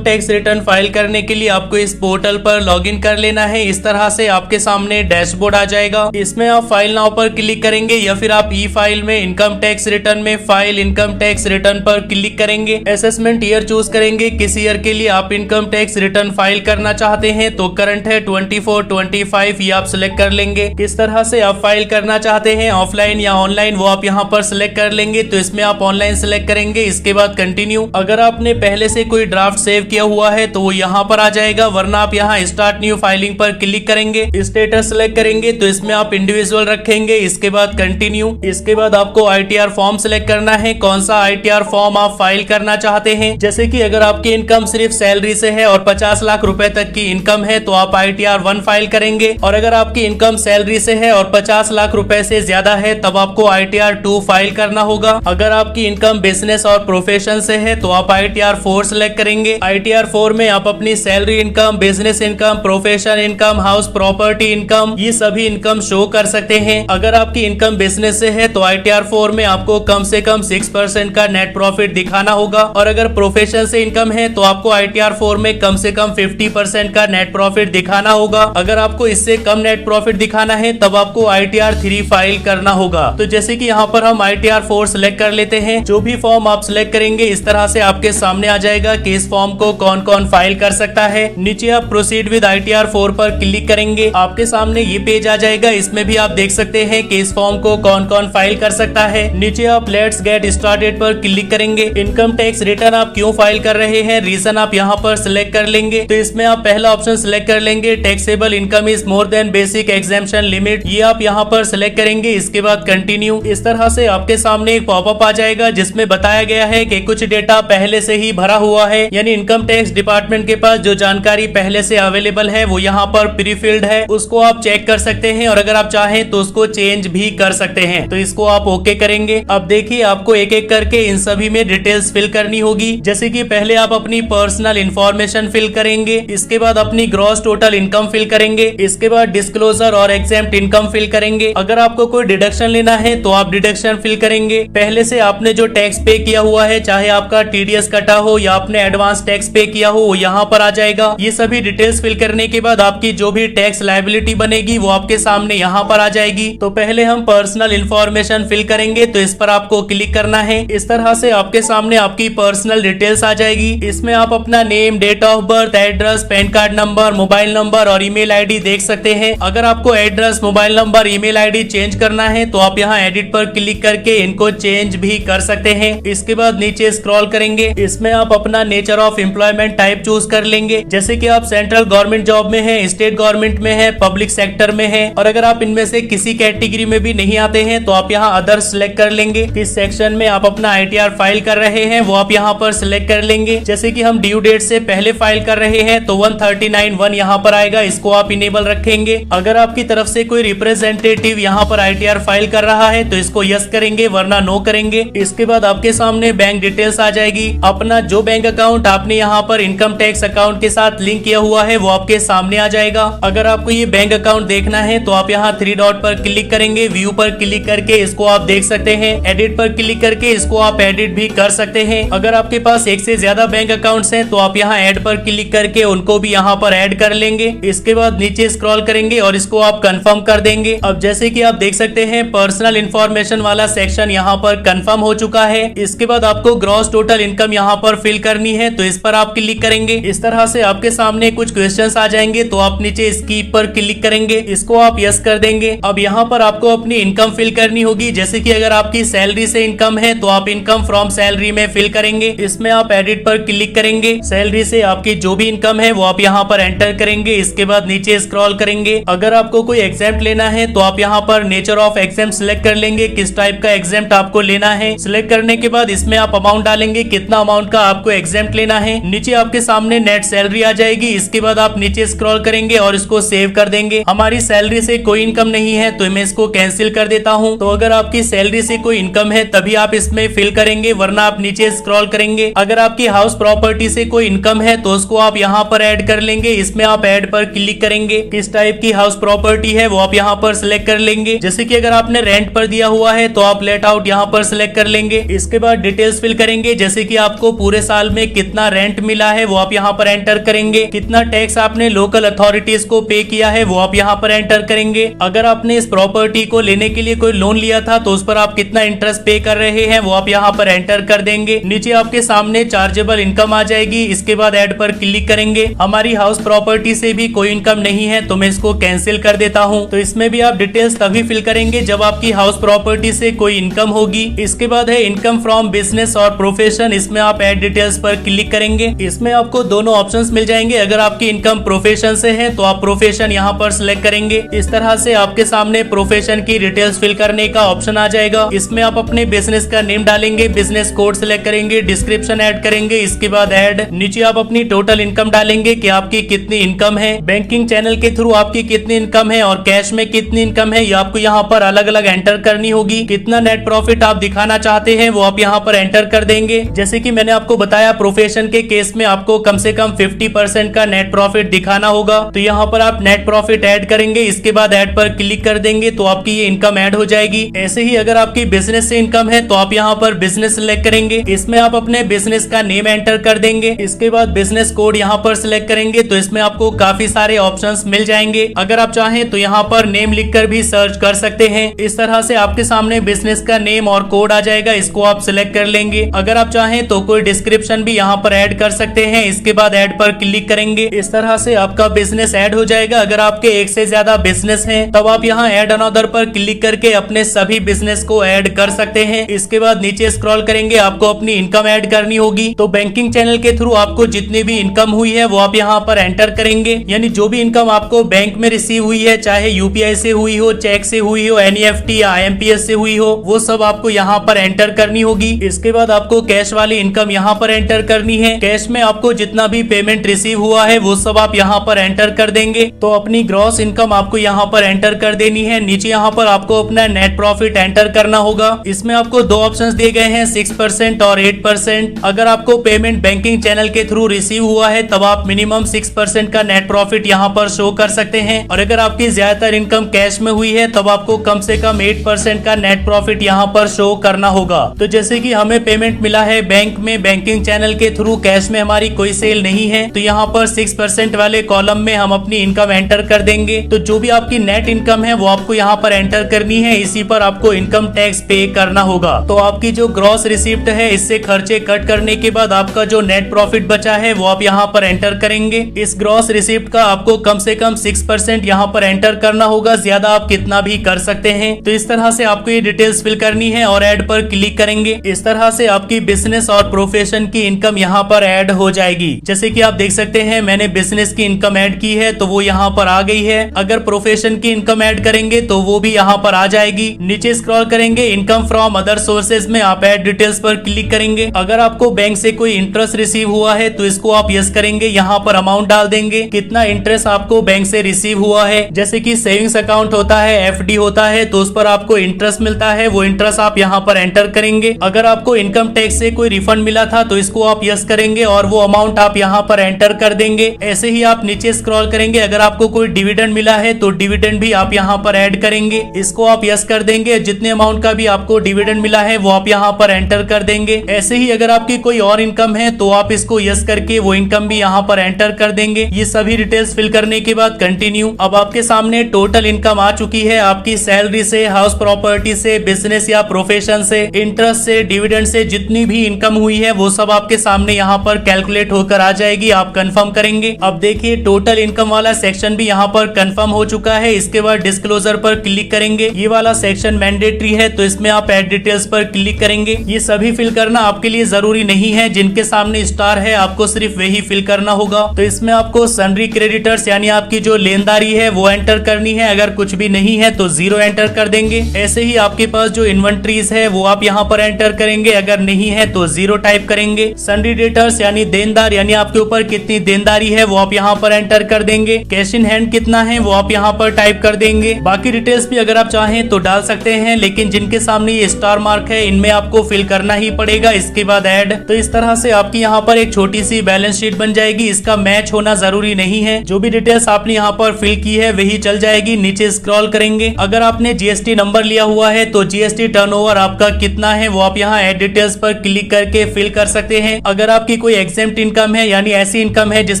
Tax return file करने के लिए आपको इस पोर्टल पर लॉगिन कर लेना है। इस तरह से आपके सामने डैशबोर्ड आ जाएगा। इसमें आप फाइल नाउ पर क्लिक करेंगे या फिर आप ई फाइल में इनकम टैक्स रिटर्न में फाइल इनकम टैक्स रिटर्न पर क्लिक करेंगे। असेसमेंट ईयर चूज करेंगे, किस ईयर के लिए आप इनकम टैक्स रिटर्न फाइल करना चाहते हैं। तो करंट है 24-25, ये आप सिलेक्ट कर लेंगे। किस तरह से आप फाइल करना चाहते हैं, ऑफलाइन या ऑनलाइन, वो आप यहाँ पर सिलेक्ट कर लेंगे। तो इसमें आप ऑनलाइन सिलेक्ट करेंगे। इसके बाद कंटिन्यू। अगर आपने पहले से कोई ड्राफ्ट सेव किया हुआ है तो वो यहाँ पर आ जाएगा, वरना आप यहाँ स्टार्ट न्यू फाइलिंग पर क्लिक करेंगे। स्टेटस सिलेक्ट करेंगे तो इसमें आप इंडिविजुअल रखेंगे। इसके बाद कंटिन्यू। इसके बाद आपको ITR फॉर्म सिलेक्ट करना है, कौन सा ITR फॉर्म आप फाइल करना चाहते हैं। जैसे कि अगर आपकी इनकम सिर्फ सैलरी से है और 50 लाख रुपए तक की इनकम है तो आप ITR 1 फाइल करेंगे, और अगर आपकी इनकम सैलरी से है और 50 लाख रुपए से ज्यादा है तब आपको ITR 2 फाइल करना होगा। अगर आपकी इनकम बिजनेस और प्रोफेशन से है तो आप ITR 4 सिलेक्ट करेंगे। ITR 4 में आप अपनी salary income, business income, profession income, house property income, ये सभी इनकम शो कर सकते हैं। अगर आपकी इनकम बिजनेस से है तो ITR 4 में आपको कम से कम 6% का नेट प्रॉफिट दिखाना होगा, और अगर प्रोफेशन से इनकम है तो आपको ITR 4 में कम से कम 50% का नेट प्रॉफिट दिखाना होगा। अगर आपको इससे कम नेट प्रॉफिट दिखाना है तब आपको ITR 3 फाइल करना होगा। तो जैसे कि यहाँ पर हम ITR 4 सिलेक्ट कर लेते हैं। जो भी फॉर्म आप सिलेक्ट करेंगे इस तरह से आपके सामने आ जाएगा कि इस फॉर्म को कौन कौन फाइल कर सकता है। नीचे आप प्रोसीड विद ITR 4 पर क्लिक करेंगे, आपके सामने ये पेज आ जाएगा। इसमें भी आप देख सकते हैं कि इस फॉर्म को कौन कौन फाइल कर सकता है। नीचे आप लेट्स गेट स्टार्टेड पर क्लिक करेंगे। इनकम टैक्स रिटर्न आप क्यों फाइल कर रहे हैं, रीजन आप यहाँ पर सिलेक्ट कर लेंगे। तो इसमें आप पहला ऑप्शन सिलेक्ट कर लेंगे, taxable income is more than basic exemption limit, ये आप यहाँ पर सिलेक्ट करेंगे। इसके बाद कंटिन्यू। इस तरह से आपके सामने एक पॉपअप आ जाएगा जिसमें बताया गया है कि कुछ डेटा पहले से ही भरा हुआ है, यानी इनकम टैक्स डिपार्टमेंट के पास जो जानकारी पहले से अवेलेबल है वो यहाँ पर प्री फिल्ड है, उसको आप चेक कर सकते हैं, और अगर आप चाहें तो उसको चेंज भी कर सकते हैं। तो इसको आप ओके करेंगे। अब देखिए आपको एक एक करके इन सभी में डिटेल्स फिल करनी होगी। जैसे कि पहले आप अपनी पर्सनल इंफॉर्मेशन फिल करेंगे, इसके बाद अपनी ग्रॉस टोटल इनकम फिल करेंगे, इसके बाद डिस्क्लोजर और एग्जेम्प्ट इनकम फिल करेंगे। अगर आपको कोई डिडक्शन लेना है तो आप डिडक्शन फिल करेंगे। पहले से आपने जो टैक्स पे किया हुआ है, चाहे आपका TDS कटा हो या आपने एडवांस टैक्स पे किया हो, वो यहाँ पर आ जाएगा। ये सभी डिटेल्स फिल करने के बाद आपकी जो भी टैक्स लायबिलिटी बनेगी वो आपके सामने यहाँ पर आ जाएगी। तो पहले हम पर्सनल इंफॉर्मेशन फिल करेंगे, तो इस पर आपको क्लिक करना है। इस तरह से आपके सामने आपकी पर्सनल डिटेल्स आ जाएगी। इसमें आप अपना name, date of birth, address, PAN card number, mobile number और ईमेल आईडी देख सकते हैं। अगर आपको address, mobile number, email ID change करना है तो आप यहाँ एडिट पर क्लिक करके इनको चेंज भी कर सकते हैं। इसके बाद नीचे स्क्रॉल करेंगे, इसमें आप अपना nature of employment type choose कर लेंगे। जैसे कि आप सेंट्रल गवर्नमेंट जॉब में है, स्टेट गवर्नमेंट में है, पब्लिक सेक्टर में है, और अगर आप इनमें से किसी कैटेगरी में भी नहीं आते हैं तो आप यहाँ अदर सिलेक्ट कर लेंगे। किस सेक्शन में आप अपना ITR फाइल कर रहे हैं वो आप यहाँ पर सिलेक्ट कर लेंगे। जैसे कि हम ड्यू डेट से पहले फाइल कर रहे हैं तो 139(1) यहाँ पर आएगा, इसको आप इनेबल रखेंगे। अगर आपकी तरफ से कोई रिप्रेजेंटेटिव यहाँ पर ITR फाइल कर रहा है तो इसको यस करेंगे, वरना नो करेंगे। इसके बाद आपके सामने बैंक डिटेल्स आ जाएगी। अपना जो बैंक अकाउंट आपने यहाँ पर इनकम टैक्स अकाउंट के साथ लिंक किया हुआ है वो आपके सामने आ जाएगा। अगर आपको ये बैंक अकाउंट देखना है तो आप यहाँ 3 डॉट पर क्लिक करेंगे, व्यू पर क्लिक करके इसको आप देख सकते हैं, एडिट पर क्लिक करके इसको आप एडिट भी कर सकते हैं। अगर आपके पास एक से ज्यादा बैंक अकाउंट्स हैं तो आप यहाँ ऐड पर क्लिक करके उनको भी यहाँ पर ऐड कर लेंगे। इसके बाद नीचे स्क्रॉल करेंगे और इसको आप कंफर्म कर देंगे। अब जैसे कि आप देख सकते हैं पर्सनल इंफॉर्मेशन वाला सेक्शन यहाँ पर कंफर्म हो चुका है। इसके बाद आपको ग्रॉस टोटल इनकम यहाँ पर फिल करनी है, तो इस पर आप क्लिक करेंगे। इस तरह से आपके सामने कुछ क्वेश्चंस आ जाएंगे, तो आप नीचे स्कीप पर क्लिक करेंगे, इसको आप यस कर देंगे। अब यहाँ पर आपको अपनी इनकम फिल करनी होगी। जैसे कि अगर आपकी सैलरी से इनकम है तो आप इनकम फ्रॉम सैलरी में फिल करेंगे। इसमें आप एडिट पर क्लिक करेंगे, सैलरी से आपकी जो भी इनकम है वो आप यहाँ पर एंटर करेंगे। इसके बाद नीचे स्क्रॉल करेंगे। अगर आपको कोई एग्जाम्प्ट लेना है तो आप यहाँ पर नेचर ऑफ एग्जाम्प्ट सिलेक्ट कर लेंगे, किस टाइप का एग्जाम्प्ट आपको लेना है। सिलेक्ट करने के बाद इसमें आप अमाउंट डालेंगे, कितना अमाउंट का आपको एग्जाम्प्ट लेना है। नीचे आपके सामने नेट सैलरी आ जाएगी। इसके बाद आप नीचे स्क्रॉल करेंगे और इसको सेव कर देंगे। हमारी सैलरी से कोई इनकम नहीं है तो मैं इसको कैंसिल कर देता हूँ। तो अगर आपकी सैलरी से कोई इनकम है तभी आप इसमें फिल करेंगे, वरना आप नीचे स्क्रॉल करेंगे। अगर आपकी हाउस प्रॉपर्टी से कोई इनकम है तो उसको आप यहाँ पर ऐड कर लेंगे। इसमें आप ऐड पर क्लिक करेंगे, किस टाइप की हाउस प्रॉपर्टी है वो आप यहाँ पर सिलेक्ट कर लेंगे। जैसे कि अगर आपने रेंट पर दिया हुआ है तो आप लेट आउट यहाँ पर सिलेक्ट कर लेंगे। इसके बाद डिटेल्स फिल करेंगे, जैसे कि आपको पूरे साल में कितना रेंट रेंट मिला है वो आप यहाँ पर एंटर करेंगे, कितना टैक्स आपने लोकल अथॉरिटीज को पे किया है वो आप यहाँ पर एंटर करेंगे। अगर आपने इस प्रॉपर्टी को लेने के लिए कोई लोन लिया था तो उस पर आप कितना इंटरेस्ट पे कर रहे हैं वो आप यहाँ पर एंटर कर देंगे। नीचे आपके सामने चार्जेबल इनकम आ जाएगी। इसके बाद ऐड पर क्लिक करेंगे। हमारी हाउस प्रॉपर्टी से भी कोई इनकम नहीं है तो मैं इसको कैंसिल कर देता हूँ। तो इसमें भी आप डिटेल्स तभी फिल करेंगे जब आपकी हाउस प्रॉपर्टी से कोई इनकम होगी। इसके बाद है इनकम फ्रॉम बिजनेस और प्रोफेशन, इसमें आप ऐड डिटेल्स पर क्लिक करेंगे। इसमें आपको दोनों ऑप्शंस मिल जाएंगे। अगर आपकी इनकम प्रोफेशन से है तो आप प्रोफेशन यहाँ पर सिलेक्ट करेंगे। इस तरह से आपके सामने प्रोफेशन की डिटेल्स फिल करने का ऑप्शन आ जाएगा। इसमें आप अपने बिजनेस का नेम डालेंगे, बिजनेस कोड सिलेक्ट करेंगे, डिस्क्रिप्शन ऐड करेंगे। इसके बाद ऐड नीचे आप अपनी टोटल इनकम डालेंगे कि आपकी कितनी इनकम है, बैंकिंग चैनल के थ्रू आपकी कितनी इनकम है और कैश में कितनी इनकम है, ये आपको यहाँ पर अलग अलग एंटर करनी होगी। कितना नेट प्रॉफिट आप दिखाना चाहते हैं वो आप यहाँ पर एंटर कर देंगे। जैसे कि मैंने आपको बताया प्रोफेशन के केस में आपको कम से कम 50% का नेट प्रॉफिट दिखाना होगा। तो यहाँ पर आप नेट प्रॉफिट ऐड करेंगे। इसके बाद ऐड पर क्लिक कर देंगे तो आपकी ये इनकम ऐड हो जाएगी। ऐसे ही अगर आपकी बिजनेस से इनकम है तो आप यहाँ पर बिजनेस सिलेक्ट करेंगे। इसमें आप अपने बिजनेस का नेम एंटर कर देंगे। इसके बाद बिजनेस कोड यहाँ पर सिलेक्ट करेंगे तो इसमें आपको काफी सारे ऑप्शंस मिल जाएंगे। अगर आप चाहें तो यहाँ पर नेम लिखकर भी सर्च कर सकते हैं। इस तरह से आपके सामने बिजनेस का नेम और कोड आ जाएगा, इसको आप सिलेक्ट कर लेंगे। अगर आप चाहें तो कोई डिस्क्रिप्शन भी यहाँ पर ऐड कर सकते हैं। इसके बाद ऐड पर क्लिक करेंगे। इस तरह से आपका बिजनेस ऐड हो जाएगा। अगर आपके एक से ज्यादा बिजनेस हैं तब आप यहाँ ऐड अनदर पर क्लिक करके अपने सभी बिजनेस को ऐड कर सकते हैं। इसके बाद नीचे स्क्रॉल करेंगे, आपको अपनी इनकम ऐड करनी होगी। तो बैंकिंग चैनल के थ्रू आपको जितनी भी इनकम हुई है वो आप यहाँ पर एंटर करेंगे। यानी जो भी इनकम आपको बैंक में रिसीव हुई है, चाहे यूपीआई से हुई हो, चेक से हुई हो, एनईएफटी या आईएमपीएस से हुई हो, वो सब आपको यहाँ पर एंटर करनी होगी। इसके बाद आपको कैश वाली इनकम यहाँ पर एंटर करनी है। कैश में आपको जितना भी पेमेंट रिसीव हुआ है वो सब आप यहाँ पर एंटर कर देंगे। तो अपनी ग्रॉस इनकम आपको यहाँ पर एंटर कर देनी है। नीचे यहाँ पर आपको अपना नेट प्रॉफिट एंटर करना होगा। इसमें आपको दो ऑप्शंस दिए गए हैं, 6% और 8%। अगर आपको पेमेंट बैंकिंग चैनल के थ्रू रिसीव हुआ है तब आप मिनिमम 6% का नेट प्रॉफिट यहाँ पर शो कर सकते हैं। और अगर आपकी ज्यादातर इनकम कैश में हुई है तब आपको कम से कम 8% का नेट प्रॉफिट यहाँ पर शो करना होगा। तो जैसे कि हमें पेमेंट मिला है बैंक में, बैंकिंग चैनल के थ्रू, कैश में हमारी कोई सेल नहीं है, तो यहाँ पर 6% वाले कॉलम में हम अपनी इनकम एंटर कर देंगे। तो जो भी आपकी नेट इनकम है वो आपको यहाँ पर एंटर करनी है। इसी पर आपको इनकम टैक्स पे करना होगा। तो आपकी जो ग्रॉस रिसिप्ट है इससे खर्चे कट करने के बाद आपका जो नेट प्रॉफिट बचा है वो आप यहाँ पर एंटर करेंगे। इस ग्रॉस रिसिप्ट का आपको कम से कम 6% यहाँ पर एंटर करना होगा, ज्यादा आप कितना भी कर सकते हैं। तो इस तरह से आपको ये डिटेल्स फिल करनी है और ऐड पर क्लिक करेंगे। इस तरह से आपकी बिजनेस और प्रोफेशन की इनकम यहाँ पर ऐड हो जाएगी। जैसे कि आप देख सकते हैं मैंने बिजनेस की इनकम ऐड की है तो वो यहाँ पर आ गई है। अगर प्रोफेशन की इनकम ऐड करेंगे तो वो भी यहाँ पर आ जाएगी। नीचे स्क्रॉल करेंगे, इनकम फ्रॉम अदर सोर्सेज में आप ऐड डिटेल्स पर क्लिक करेंगे। अगर आपको बैंक से कोई इंटरेस्ट रिसीव हुआ है तो इसको आप यस करेंगे। यहाँ पर अमाउंट डाल देंगे, कितना इंटरेस्ट आपको बैंक से रिसीव हुआ है। जैसे कि सेविंग्स अकाउंट होता है, एफडी होता है, तो उस पर आपको इंटरेस्ट मिलता है, वो इंटरेस्ट आप यहाँ पर एंटर करेंगे। अगर आपको इनकम टैक्स से कोई रिफंड मिला था तो इसको आप यस करेंगे और वो अमाउंट आप यहाँ पर एंटर कर देंगे। ऐसे ही आप नीचे स्क्रॉल करेंगे, अगर आपको कोई डिविडेंड मिला है तो डिविडेंड भी आप यहाँ पर ऐड करेंगे, इसको आप यस कर देंगे। जितने अमाउंट का भी आपको डिविडेंड मिला है वो आप यहाँ पर एंटर कर देंगे। ऐसे ही अगर आपकी कोई और इनकम है तो आप इसको यस करके वो इनकम भी यहाँ पर एंटर कर देंगे। ये सभी डिटेल्स फिल करने के बाद कंटिन्यू। अब आपके सामने टोटल इनकम आ चुकी है। आपकी सैलरी से, हाउस प्रॉपर्टी से, बिजनेस या प्रोफेशन से, इंटरेस्ट से, डिविडेंड से जितनी भी इनकम हुई है वो सब आपके सामने यहाँ पर कैलकुलेट होकर आ जाएगी। आप कंफर्म करेंगे। अब देखिए टोटल इनकम वाला सेक्शन भी यहाँ पर कंफर्म हो चुका है। इसके बाद डिस्क्लोजर पर क्लिक करेंगे। ये वाला सेक्शन मैंडेटरी है तो इसमें आप ऐड डिटेल्स पर क्लिक करेंगे। ये सभी फिल करना आपके लिए जरूरी नहीं है, जिनके सामने स्टार है आपको सिर्फ वही फिल करना होगा। तो इसमें आपको सन्ड्री क्रेडिटर्स यानी आपकी जो लेनदारी है वो एंटर करनी है। अगर कुछ भी नहीं है तो 0 एंटर कर देंगे। ऐसे ही आपके पास जो इन्वेंट्रीज है वो आप यहाँ पर एंटर करेंगे। अगर नहीं है तो 0 टाइप करेंगे। सन्ड्री डेटर्स यानी देनदार, यानी आपके ऊपर कितनी देनदारी है वो आप यहाँ पर एंटर कर देंगे। कैश इन हैंड कितना है वो आप यहाँ पर टाइप कर देंगे। बाकी डिटेल्स भी अगर आप चाहें तो डाल सकते हैं, लेकिन जिनके सामने ये स्टार मार्क है इनमें आपको फिल करना ही पड़ेगा। इसके बाद ऐड। तो इस तरह से आपकी यहाँ पर एक छोटी सी बैलेंस शीट बन जाएगी। इसका मैच होना जरूरी नहीं है, जो भी डिटेल्स आपने यहाँ पर फिल की है वही चल जाएगी। नीचे स्क्रॉल करेंगे, अगर आपने जीएसटी नंबर लिया हुआ है तो जीएसटी टर्नओवर आपका कितना है वो आप यहाँ ऐड डिटेल्स पर क्लिक करके फिल कर सकते हैं। अगर आपकी आपकी कोई एग्जेम्प्ट इनकम है, यानी ऐसी इनकम है जिस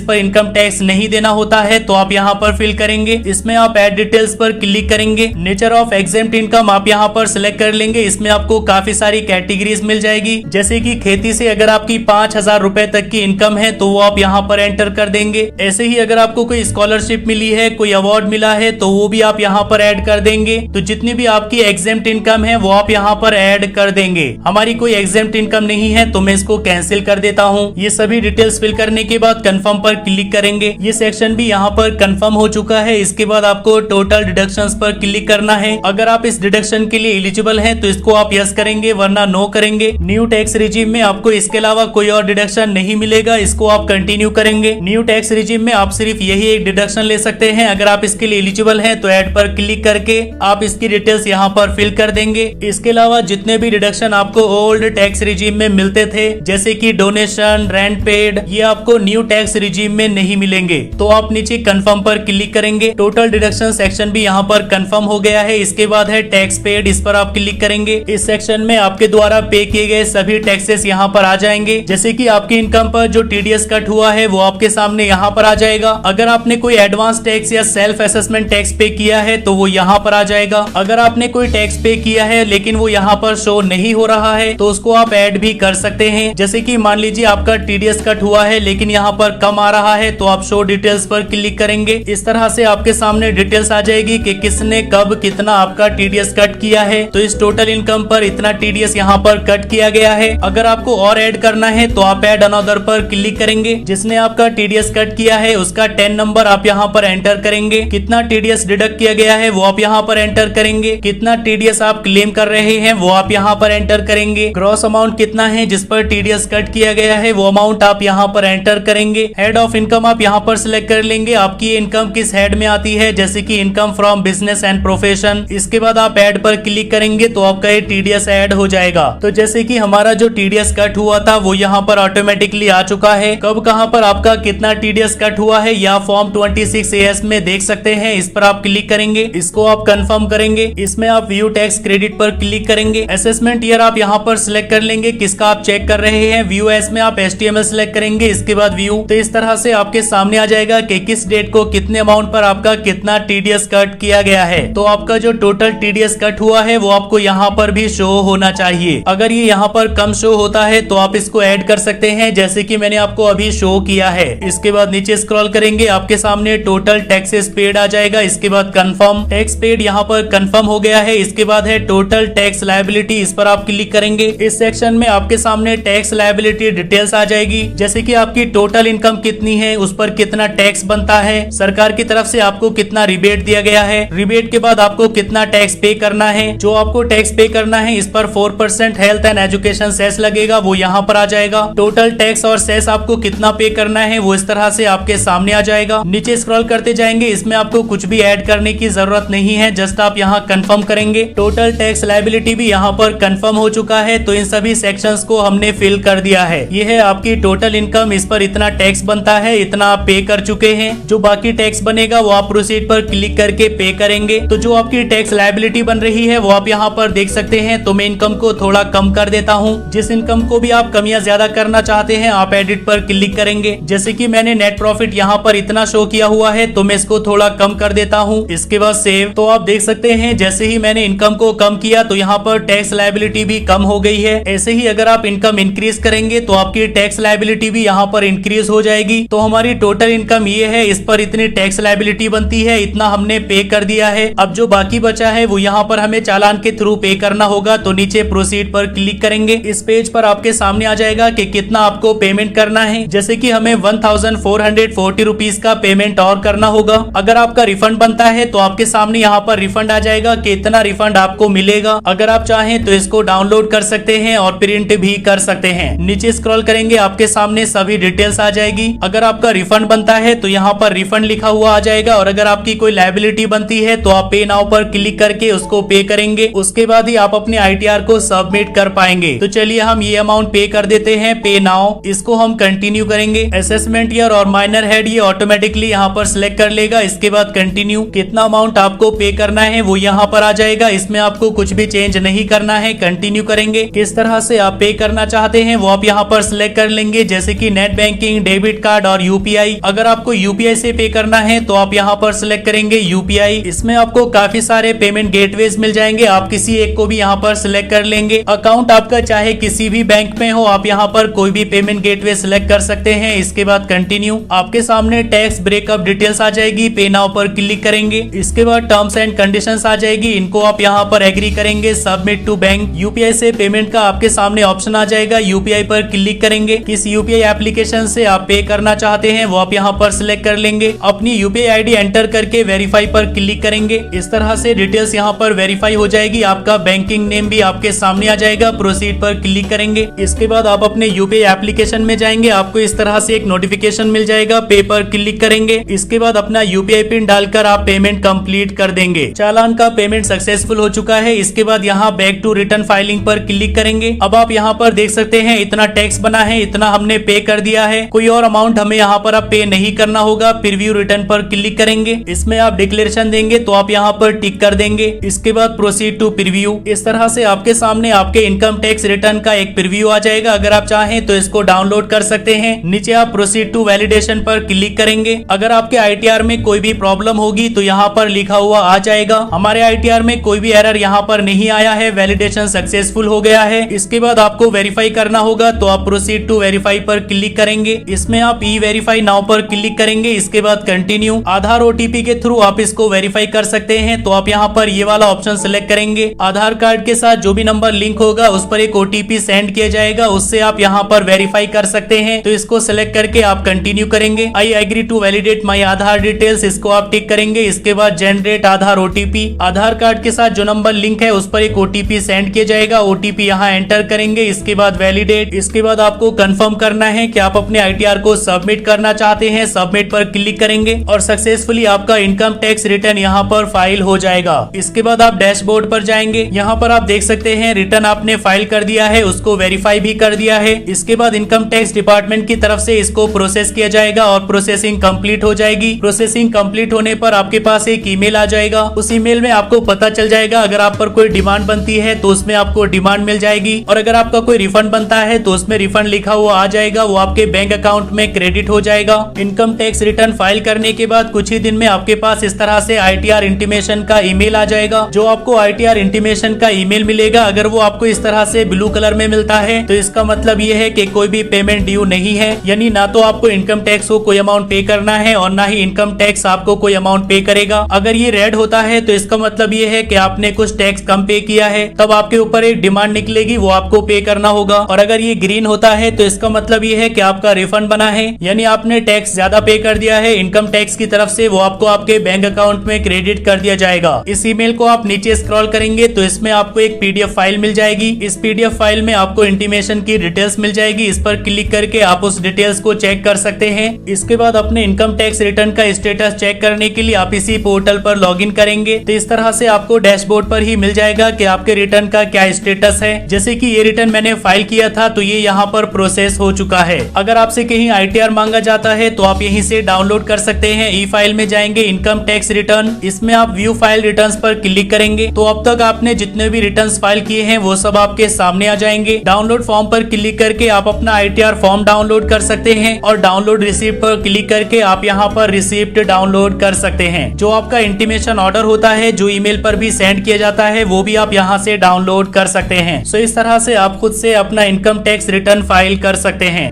पर इनकम टैक्स नहीं देना होता है, तो आप यहाँ पर फिल करेंगे। इसमें आप ऐड डिटेल्स पर क्लिक करेंगे। नेचर ऑफ एग्जेम्प्ट इनकम आप यहाँ पर सिलेक्ट कर लेंगे। इसमें आपको काफी सारी कैटेगरीज मिल जाएगी, जैसे कि खेती से अगर आपकी 5,000 रुपए तक की इनकम है तो वो आप यहाँ पर एंटर कर देंगे। ऐसे ही अगर आपको कोई स्कॉलरशिप मिली है, कोई अवार्ड मिला है, तो वो भी आप यहाँ पर ऐड कर देंगे। तो जितनी भी आपकी एग्जेम्प्ट इनकम है वो आप यहाँ पर ऐड कर देंगे। हमारी कोई एग्जेम्प्ट इनकम नहीं है तो मैं इसको कैंसिल कर देता हूँ। ये सभी डिटेल्स फिल करने के बाद कंफर्म पर क्लिक करेंगे। ये सेक्शन भी यहाँ पर कंफर्म हो चुका है। इसके बाद आपको टोटल डिडक्शंस पर क्लिक करना है। अगर आप इस डिडक्शन के लिए एलिजिबल हैं तो इसको आप यस करेंगे, वरना नो करेंगे। न्यू टैक्स रिजीम में आपको इसके अलावा कोई और डिडक्शन नहीं मिलेगा, इसको आप कंटिन्यू करेंगे। न्यू टैक्स रिजीम में आप सिर्फ यही एक डिडक्शन ले सकते हैं। अगर आप इसके लिए एलिजिबल हैं तो ऐड पर क्लिक करके आप इसकी डिटेल्स यहाँ पर फिल कर देंगे। इसके अलावा जितने भी डिडक्शन आपको ओल्ड टैक्स रिजीम में मिलते थे, जैसे कि डोनेशन, रेंट पेड, ये आपको न्यू टैक्स रिजीम में नहीं मिलेंगे। तो आप नीचे कंफर्म पर क्लिक करेंगे। टोटल डिडक्शन सेक्शन भी यहाँ पर कंफर्म हो गया है। इसके बाद है टैक्स पेड, इस पर आप क्लिक करेंगे। इस सेक्शन में आपके द्वारा पे किए गए सभी टैक्सेस यहाँ पर आ जाएंगे, जैसे कि आपकी इनकम पर जो टीडीएस कट हुआ है वो आपके सामने यहाँ पर आ जाएगा। अगर आपने कोई एडवांस टैक्स या सेल्फ असेसमेंट टैक्स पे किया है तो वो यहाँ पर आ जाएगा। अगर आपने कोई टैक्स पे किया है लेकिन वो यहाँ पर शो नहीं हो रहा है तो उसको आप ऐड भी कर सकते हैं। जैसे कि मान लीजिए आपका टीडीएस कट हुआ है लेकिन यहाँ पर कम आ रहा है, तो आप शो डिटेल्स पर क्लिक करेंगे। इस तरह से आपके सामने डिटेल्स आ जाएगी कि किसने कब कितना आपका टीडीएस कट किया है। तो इस टोटल इनकम पर इतना टीडीएस यहाँ पर कट किया गया है। अगर आपको और ऐड करना है तो आप ऐड अनदर पर क्लिक करेंगे। जिसने आपका टीडीएस कट किया है उसका 10 नंबर आप यहाँ पर एंटर करेंगे। कितना टीडीएस डिडक्ट किया गया है वो आप यहाँ पर एंटर करेंगे। कितना टीडीएस आप क्लेम कर रहे हैं वो आप यहाँ पर एंटर करेंगे। ग्रॉस अमाउंट कितना है जिस पर टीडीएस कट किया गया है वो अमाउंट आप यहाँ पर एंटर करेंगे। हेड ऑफ इनकम आप यहाँ पर सिलेक्ट कर लेंगे। आपकी इनकम किस हेड में आती है, जैसे कि income from business and profession. इसके बाद आप ऐड पर क्लिक करेंगे तो आपका ये टीडीएस ऐड हो जाएगा। तो जैसे कि हमारा जो टीडीएस कट हुआ था वो यहाँ पर ऑटोमेटिकली आ चुका है। कब कहाँ पर आपका कितना टीडीएस कट हुआ है या फॉर्म 26AS में देख सकते हैं। इस पर आप क्लिक करेंगे, इसको आप कंफर्म करेंगे। इसमें आप व्यू टैक्स क्रेडिट पर क्लिक करेंगे। असेसमेंट ईयर आप यहाँ पर सिलेक्ट कर लेंगे किसका आप चेक कर रहे हैं। व्यू एस में आप HTML सिलेक्ट करेंगे, इसके बाद व्यू। तो इस तरह से आपके सामने आ जाएगा कि किस डेट को कितने अमाउंट पर आपका कितना टीडीएस कट किया गया है। तो आपका जो टोटल टीडीएस कट हुआ है वो आपको यहाँ पर भी शो होना चाहिए। अगर ये यहाँ पर कम शो होता है तो आप इसको ऐड कर सकते हैं, जैसे कि मैंने आपको अभी शो किया है। इसके बाद नीचे स्क्रॉल करेंगे, आपके सामने टोटल टैक्सेस पेड आ जाएगा। इसके बाद कंफर्म टैक्स पेड यहाँ पर कंफर्म हो गया है। इसके बाद है टोटल टैक्स लायबिलिटी, इस पर आप क्लिक करेंगे। इस सेक्शन में आपके सामने टैक्स लायबिलिटी डिटेल्स आ जाएगी, जैसे कि आपकी टोटल इनकम कितनी है, उस पर कितना टैक्स बनता है, सरकार की तरफ से आपको कितना रिबेट दिया गया है, रिबेट के बाद आपको कितना टैक्स पे करना है। जो आपको टैक्स पे करना है इस पर 4% हेल्थ एंड एजुकेशन सेस लगेगा, वो यहाँ पर आ जाएगा। टोटल टैक्स और सेस आपको कितना पे करना है वो इस तरह से आपके सामने आ जाएगा। नीचे स्क्रॉल करते जाएंगे, इसमें आपको कुछ भी ऐड करने की जरूरत नहीं है, जस्ट आप यहाँ कंफर्म करेंगे। टोटल टैक्स लायबिलिटी भी यहाँ पर कंफर्म हो चुका है। तो इन सभी सेक्शंस को हमने फिल कर दिया है। ये है आपकी टोटल इनकम, इस पर इतना टैक्स बनता है, इतना आप पे कर चुके हैं। जो बाकी टैक्स बनेगा वो आप प्रोसीड पर क्लिक करके पे करेंगे। तो जो आपकी टैक्स लायबिलिटी बन रही है वो आप यहाँ पर देख सकते हैं। तो मैं इनकम को थोड़ा कम कर देता हूँ। जिस इनकम को भी आप कम या ज्यादा करना चाहते हैं आप एडिट पर क्लिक करेंगे। जैसे कि मैंने नेट प्रॉफिट यहाँ पर इतना शो किया हुआ है तो मैं इसको थोड़ा कम कर देता हूँ। इसके बाद सेव। तो आप देख सकते हैं जैसे ही मैंने इनकम को कम किया तो यहाँ पर टैक्स लायबिलिटी भी कम हो गई है। ऐसे ही अगर आप इनकम इंक्रीज करेंगे तो आपकी टैक्स लायबिलिटी भी यहाँ पर इंक्रीज हो जाएगी। तो हमारी टोटल इनकम ये है, इस पर इतनी टैक्स लायबिलिटी बनती है, इतना हमने पे कर दिया है। अब जो बाकी बचा है वो यहाँ पर हमें चालान के थ्रू पे करना होगा। तो नीचे प्रोसीड पर क्लिक करेंगे। इस पेज पर आपके सामने आ जाएगा कि कितना आपको पेमेंट करना है। जैसे कि हमें 1440 रुपीज का पेमेंट और करना होगा। अगर आपका रिफंड बनता है तो आपके सामने यहाँ पर रिफंड आ जाएगा कि इतना रिफंड आपको मिलेगा। अगर आप चाहें तो इसको डाउनलोड कर सकते हैं और प्रिंट भी कर सकते हैं। नीचे स्क्रॉल करेंगे, आपके सामने सभी डिटेल्स आ जाएगी। अगर आपका रिफंड बनता है तो यहाँ पर रिफंड लिखा हुआ आ जाएगा, और अगर आपकी कोई लायबिलिटी बनती है तो आप पे नाउ पर क्लिक करके उसको पे करेंगे। उसके बाद ही आप अपने ITR को सबमिट कर पाएंगे। तो चलिए हम ये अमाउंट पे कर देते हैं, पे नाउ। इसको हम कंटिन्यू करेंगे। असेसमेंट ईयर और माइनर हेड ये ऑटोमेटिकली यहाँ पर सिलेक्ट कर लेगा। इसके बाद कंटिन्यू। कितना अमाउंट आपको पे करना है वो यहाँ पर आ जाएगा। इसमें आपको कुछ भी चेंज नहीं करना है। कंटिन्यू करेंगे। किस तरह से आप पे करना चाहते हैं वो आप यहाँ पर सिलेक्ट सिलेक्ट कर लेंगे, जैसे कि नेट बैंकिंग, डेबिट कार्ड और यूपीआई। अगर आपको यूपीआई से पे करना है तो आप यहाँ पर सिलेक्ट करेंगे यूपीआई। इसमें आपको काफी सारे पेमेंट गेटवेज मिल जाएंगे, आप किसी एक को भी यहाँ पर सिलेक्ट कर लेंगे। अकाउंट आपका चाहे किसी भी बैंक में हो, आप यहाँ पर कोई भी पेमेंट गेटवे सिलेक्ट कर सकते हैं। इसके बाद कंटिन्यू, आपके सामने टैक्स ब्रेकअप डिटेल्स आ जाएगी, पे नाउ पर क्लिक करेंगे। इसके बाद टर्म्स एंड कंडीशंस आ जाएगी, इनको आप यहाँ पर एग्री करेंगे। सबमिट टू बैंक, यूपीआई से पेमेंट का आपके सामने ऑप्शन आ जाएगा, यूपीआई पर क्लिक करेंगे। किस यूपीआई एप्लीकेशन से आप पे करना चाहते हैं वो आप यहाँ पर सिलेक्ट कर लेंगे। अपनी यूपीआई आईडी एंटर करके वेरीफाई पर क्लिक करेंगे। इस तरह से डिटेल्स यहाँ पर वेरीफाई हो जाएगी, आपका बैंकिंग नेम भी आपके सामने आ जाएगा। प्रोसीड पर क्लिक करेंगे। इसके बाद आप अपने यूपीआई एप्लीकेशन में जाएंगे, आपको इस तरह से एक नोटिफिकेशन मिल जाएगा, पे पर क्लिक करेंगे। इसके बाद अपना यूपीआई पिन डालकर आप पेमेंट कंप्लीट कर देंगे। चालान का पेमेंट सक्सेसफुल हो चुका है। इसके बाद यहाँ बैक टू रिटर्न फाइलिंग पर क्लिक करेंगे। अब आप यहाँ पर देख सकते हैं इतना टैक्स बना है, इतना हमने पे कर दिया है, कोई और अमाउंट हमें यहाँ पर अब पे नहीं करना होगा। प्रीव्यू रिटर्न पर क्लिक करेंगे। इसमें आप डिक्लेरेशन देंगे तो आप यहाँ पर टिक कर देंगे। इसके बाद प्रोसीड टू प्रीव्यू। इस तरह से आपके सामने आपके इनकम टैक्स रिटर्न का एक प्रीव्यू आ जाएगा। अगर आप चाहें तो इसको डाउनलोड कर सकते हैं। नीचे आप प्रोसीड टू वैलिडेशन पर क्लिक करेंगे। अगर आपके आईटीआर में कोई भी प्रॉब्लम होगी तो यहाँ पर लिखा हुआ आ जाएगा। हमारे आईटीआर में कोई भी एरर यहाँ पर नहीं आया है, वैलिडेशन सक्सेसफुल हो गया है। इसके बाद आपको वेरीफाई करना होगा तो आप प्रोसीड टू वेरीफाई पर क्लिक करेंगे। इसमें आप ई वेरीफाई नाउ पर क्लिक करेंगे। इसके बाद कंटिन्यू, आधार ओटीपी के थ्रू आप इसको वेरीफाई कर सकते हैं, तो आप यहाँ पर ये वाला ऑप्शन सिलेक्ट करेंगे। आधार कार्ड के साथ जो भी नंबर लिंक होगा उस पर एक ओटीपी सेंड किया जाएगा, उससे आप यहाँ पर वेरीफाई कर सकते हैं। तो इसको सिलेक्ट करके आप कंटिन्यू करेंगे। I agree to validate my Aadhaar details, इसको आप टिक करेंगे। इसके बाद generate Aadhaar OTP, Aadhaar card के साथ जो नंबर लिंक है उस पर एक ओटीपी सेंड किया जाएगा, ओटीपी यहाँ एंटर करेंगे। इसके बाद वैलिडेट, इसके बाद आपको कंफर्म करना है कि आप अपने आईटीआर को सबमिट करना चाहते हैं। सबमिट पर क्लिक करेंगे और सक्सेसफुली आपका इनकम टैक्स रिटर्न यहाँ पर फाइल हो जाएगा। इसके बाद आप डैशबोर्ड पर जाएंगे। यहाँ पर आप देख सकते हैं रिटर्न आपने फाइल कर दिया है, उसको वेरीफाई भी कर दिया है। इसके बाद इनकम टैक्स डिपार्टमेंट की तरफ से इसको प्रोसेस किया जाएगा और प्रोसेसिंग कंप्लीट हो जाएगी। प्रोसेसिंग कंप्लीट होने पर आपके पास एक ईमेल आ जाएगा। उस ईमेल में आपको पता चल जाएगा अगर आप पर कोई डिमांड बनती है तो उसमें आपको डिमांड मिल जाएगी, और अगर आपका कोई रिफंड बनता है तो उसमें रिफंड लिखा हुआ आ जाएगा, वो आपके बैंक अकाउंट में क्रेडिट हो जाएगा। इनकम टैक्स रिटर्न फाइल करने के बाद कुछ ही दिन में आपके पास इस तरह से आईटीआर इंटीमेशन का ईमेल आ जाएगा। जो आपको आईटीआर इंटीमेशन का ईमेल मिलेगा, अगर वो आपको इस तरह से ब्लू कलर में मिलता है तो इसका मतलब ये है कि कोई भी पेमेंट ड्यू नहीं है, यानी ना तो आपको इनकम टैक्स को कोई अमाउंट पे करना है और ना ही इनकम टैक्स आपको कोई अमाउंट पे करेगा। अगर ये रेड होता है तो इसका मतलब ये है कि आपने कुछ टैक्स कम पे किया है, तब आपके ऊपर एक डिमांड निकलेगी, वो आपको पे करना होगा। और अगर ये ग्रीन होता है तो इसका मतलब ये है कि आपका रिफंड बना है, यानी आपने टैक्स ज्यादा पे कर दिया है इनकम टैक्स की तरफ से, वो आपको आपके बैंक अकाउंट में क्रेडिट कर दिया जाएगा। इस ईमेल को आप नीचे स्क्रॉल करेंगे तो इसमें आपको एक पीडीएफ फाइल मिल जाएगी। इस पीडीएफ फाइल में आपको इंटीमेशन की डिटेल्स मिल जाएगी। इस पर क्लिक करके आप उस डिटेल्स को चेक कर सकते हैं। इसके बाद अपने इनकम टैक्स रिटर्न का स्टेटस चेक करने के लिए आप इसी पोर्टल पर लॉगिन करेंगे। तो इस तरह से आपको डैशबोर्ड पर ही मिल जाएगा कि आपके रिटर्न का क्या स्टेटस है। जैसे कि ये रिटर्न मैंने फाइल किया था तो ये यहाँ पर प्रोसेस हो चुका है। अगर आपसे कहीं आईटीआर मांगा जाता है तो आप यहीं से डाउनलोड कर सकते हैं। ई फाइल में जाएंगे, इनकम टैक्स रिटर्न, इसमें आप व्यू फाइल रिटर्न्स पर क्लिक करेंगे तो अब तक आपने जितने भी रिटर्न्स फाइल किए हैं वो सब आपके सामने आ जाएंगे। डाउनलोड फॉर्म पर क्लिक करके आप अपना आईटीआर फॉर्म डाउनलोड कर सकते हैं और डाउनलोड रिसीप्ट पर क्लिक करके आप यहाँ पर रिसीप्ट डाउनलोड कर सकते हैं। जो आपका इंटीमेशन ऑर्डर होता है, जो ईमेल पर भी सेंड किया जाता है, वो भी आप यहाँ से डाउनलोड कर सकते हैं। सो इस तरह से आप खुद से अपना इनकम टैक्स रिटर्न फाइल कर सकते हैं।